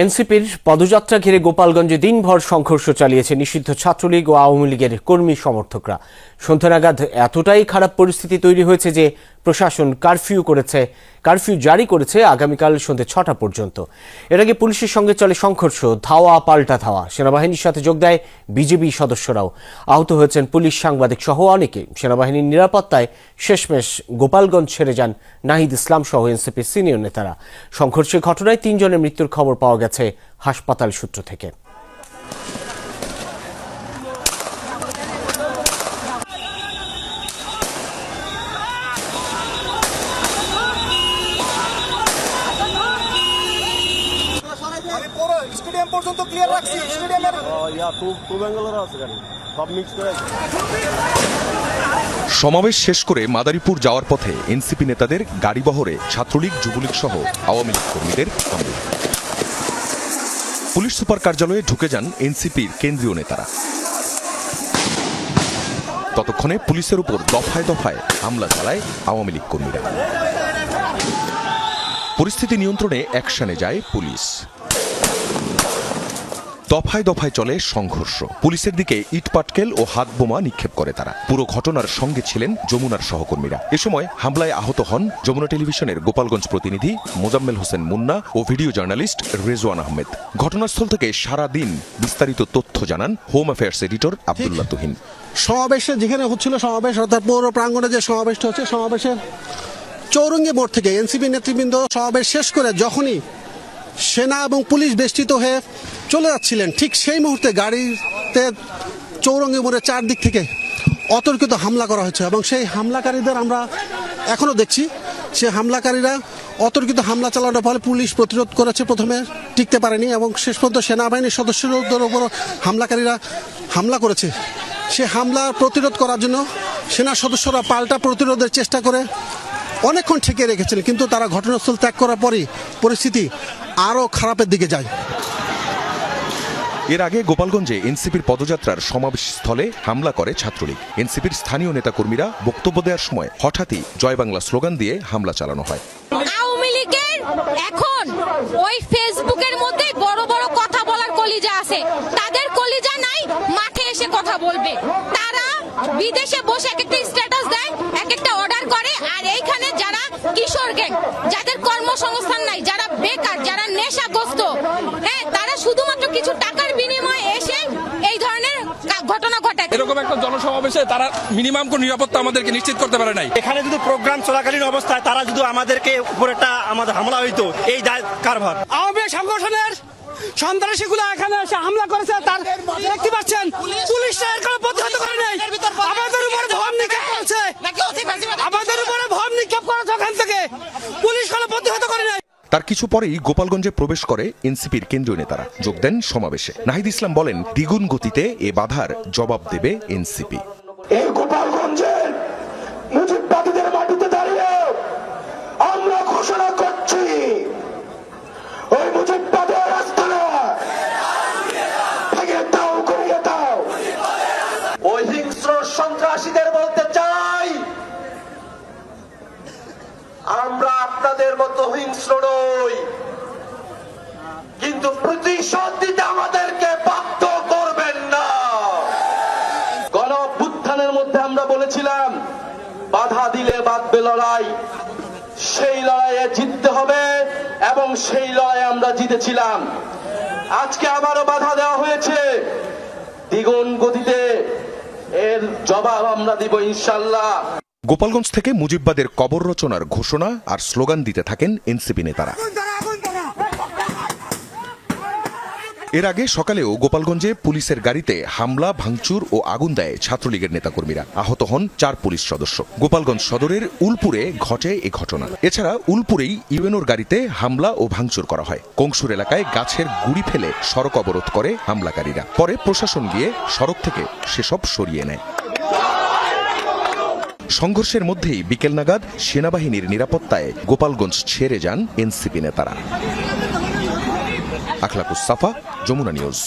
এনসিপির পদযাত্রা ঘিরে গোপালগঞ্জে দিনভর সংঘর্ষ চালিয়েছে নিষিদ্ধ ছাত্রলীগ ও আওয়ামী লীগের কর্মী সমর্থকরা। সন্ধ্যা নাগাদ এতটাই খারাপ পরিস্থিতি তৈরি হয়েছে যে প্রশাসন কারফিউ জারি করেছে আগামীকাল সন্ধ্যে ৬টা পর্যন্ত। এর আগে পুলিশের সঙ্গে চলে সংঘর্ষ, ধাওয়া পাল্টা ধাওয়া। সেনাবাহিনীর সাথে যোগ দেয় বিজেপি সদস্যরাও। আহত হয়েছেন পুলিশ, সাংবাদিক সহ অনেকে। সেনাবাহিনীর নিরাপত্তায় শেষমেশ গোপালগঞ্জ ছেড়ে যান নাহিদ ইসলাম সহ এনসিপির সিনিয়র নেতারা। সংঘর্ষের ঘটনায় ৩ জনের মৃত্যুর খবর পাওয়া গেছে হাসপাতাল সূত্র থেকে। স্টেডিয়াম পর্যন্ত ক্লিয়ার রাখছি। স্টেডিয়ামের সমাবেশ শেষ করে মাদারীপুর যাওয়ার পথে এনসিপি নেতাদের গাড়িবহরে ছাত্রলীগ, যুবলীগ সহ আওয়ামী লীগ কর্মীদের হামলা। পুলিশ সুপার কার্যালয়ে ঢুকে যান এনসিপির কেন্দ্রীয় নেতারা। ততক্ষণে পুলিশের উপর দফায় দফায় হামলা চালায় আওয়ামী লীগ কর্মীরা। পরিস্থিতি নিয়ন্ত্রণে অ্যাকশনে যায় পুলিশ। দফায় দফায় চলে সংঘর্ষ। পুলিশের দিকে ইটপাটকেল ও হাত বোমা নিক্ষেপ করে তারা। পুরো ঘটনার সঙ্গে ছিলেন যমুনার সহকর্মীরা। এ সময় হামলায় আহত হন যমুনা টেলিভিশনের গোপালগঞ্জ প্রতিনিধি মোজাম্মেল হোসেন মুন্না ও ভিডিও জার্নালিস্ট রেজওয়ান আহমেদ। ঘটনাস্থল থেকে সারা দিন বিস্তারিত তথ্য জানান home affairs editor Abdullah Tuhin. সমাবেশে যেখানে হচ্ছিল সমাবেশ, অর্থাৎ পৌর প্রাঙ্গণে যে সমাবেশটা হচ্ছে, সমাবেশের চৌরঙ্গি মোড় থেকে এনসিপি নেতৃবৃন্দ সমাবেশ শেষ করে যখনই সেনা এবং পুলিশ বেষ্টিত হয়ে চলে যাচ্ছিলেন, ঠিক সেই মুহূর্তে গাড়িতে চৌরঙ্গি মোড়ের চারদিক থেকে অতর্কিত হামলা করা হয়েছে এবং সেই হামলাকারীদের আমরা এখনও দেখছি। সেই হামলাকারীরা অতর্কিত হামলা চালানোর ফলে পুলিশ প্রতিরোধ করেছে, প্রথমে টিকতে পারেনি এবং শেষ পর্যন্ত সেনাবাহিনীর সদস্যদের উপর হামলাকারীরা হামলা করেছে। সে হামলা প্রতিরোধ করার জন্য সেনা সদস্যরা পাল্টা প্রতিরোধের চেষ্টা করে অনেকক্ষণ ঠেকে রেখেছিলেন, কিন্তু তারা ঘটনাস্থল ত্যাগ করার পরই পরিস্থিতি আরও খারাপের দিকে যায়। এর আগে গোপালগঞ্জে এনসিপির পদযাত্রার সমাবেশ স্থলে হামলা করে ছাত্রলীগ। এনসিপির স্থানীয় নেতাকর্মীরা বক্তব্য দেওয়ার সময় হঠাৎই জয় বাংলা স্লোগান দিয়ে হামলা চালানো হয়। আওয়ামী লীগের এখন ওই ফেসবুকের মধ্যে বড় বড় কথা বলার কলিজা আছে, তাদের কলিজা নাই, মাঠে এসে কথা বলবে। তারা বিদেশে বসে এক একটা স্ট্যাটাস দেয়, এক একটা অর্ডার করে, আর এইখানে যারা কিশোর গ্যাং, যাদের কর্মসংস্থান নাই, যারা বেকার, যারা নেশাগ্রস্ত, হ্যাঁ, তারা শুধুমাত্র কিছু টাকার বিনিময়ে এসে এই ধরনের ঘটনা ঘটায়। এরকম একটা জনসমাবেশে তারা মিনিমাম কোন নিরাপত্তা আমাদেরকে নিশ্চিত করতে পারে নাই। এখানে যদি প্রোগ্রাম চলাকালীন অবস্থায় তারা যদি আমাদেরকে উপর একটা আমাদের হামলা হইতো, এই দায় কারভার। আওয়ামী সংগঠনের সন্ত্রাসীগুলো এখানে এসে হামলা করেছে, তার দেখতে পাচ্ছেন পুলিশরা এর কোনো প্রতিহত করে নাই। আমাদের উপরে ভম নিক্ষেপ করেছে, আমাদের উপরে ভম নিক্ষেপ করেছে, ওখান থেকে পুলিশ কোনো প্রতিহত করে নাই। তার কিছু পরেই গোপালগঞ্জে প্রবেশ করে এনসিপির কেন্দ্রীয় নেতারা, যোগ দেন সমাবেশে। নাহিদ ইসলাম বলেন, দ্বিগুণ গতিতে এ বাধার জবাব দেবে এনসিপি। এই গোপালগঞ্জের মুজিববাদীদের মাটিতে দাঁড়িয়ে আমরা ঘোষণা করছি, ওই মুজিববাদের রাস্তাটা ভেঙে দাও, করিয়ে দাও। ওই হিংস্র সন্ত্রাসীদের বলতে চাই, আমরা আপনাদের মতো হিংস্র নই, কিন্তু প্রতিশোধ দিতে আমাদেরকে বাধ্য করবেন না। গণ অভ্যুত্থানের মধ্যে আমরা বলেছিলাম, বাধা দিলে বাঁধবে লড়াই, সেই লড়াইয়ে জিততে হবে এবং সেই লড়াইয়ে আমরা জিতেছিলাম। আজকে আবারও বাধা দেওয়া হয়েছে, দ্বিগুণ গতিতে এর জবাব আমরা দিব ইনশাল্লাহ। গোপালগঞ্জ থেকে মুজিববাদের কবর রচনার ঘোষণা আর স্লোগান দিতে থাকেন এনসিপি নেতারা। এর আগে সকালেও গোপালগঞ্জে পুলিশের গাড়িতে হামলা, ভাঙচুর ও আগুন দেয় ছাত্রলীগের নেতাকর্মীরা। আহত হন 4 পুলিশ সদস্য। গোপালগঞ্জ সদরের উলপুরে ঘটে এ ঘটনা। এছাড়া উলপুরেই ইউএনওর গাড়িতে হামলা ও ভাঙচুর করা হয়। কংসুর এলাকায় গাছের গুড়ি ফেলে সড়ক অবরোধ করে হামলাকারীরা। পরে প্রশাসন গিয়ে সড়ক থেকে সেসব সরিয়ে নেয়। সংঘর্ষের মধ্যেই বিকেল নাগাদ সেনাবাহিনীর নিরাপত্তায় গোপালগঞ্জ ছেড়ে যান এনসিপি নেতারা। আখলাকুস সাফা, যমুনা নিউজ।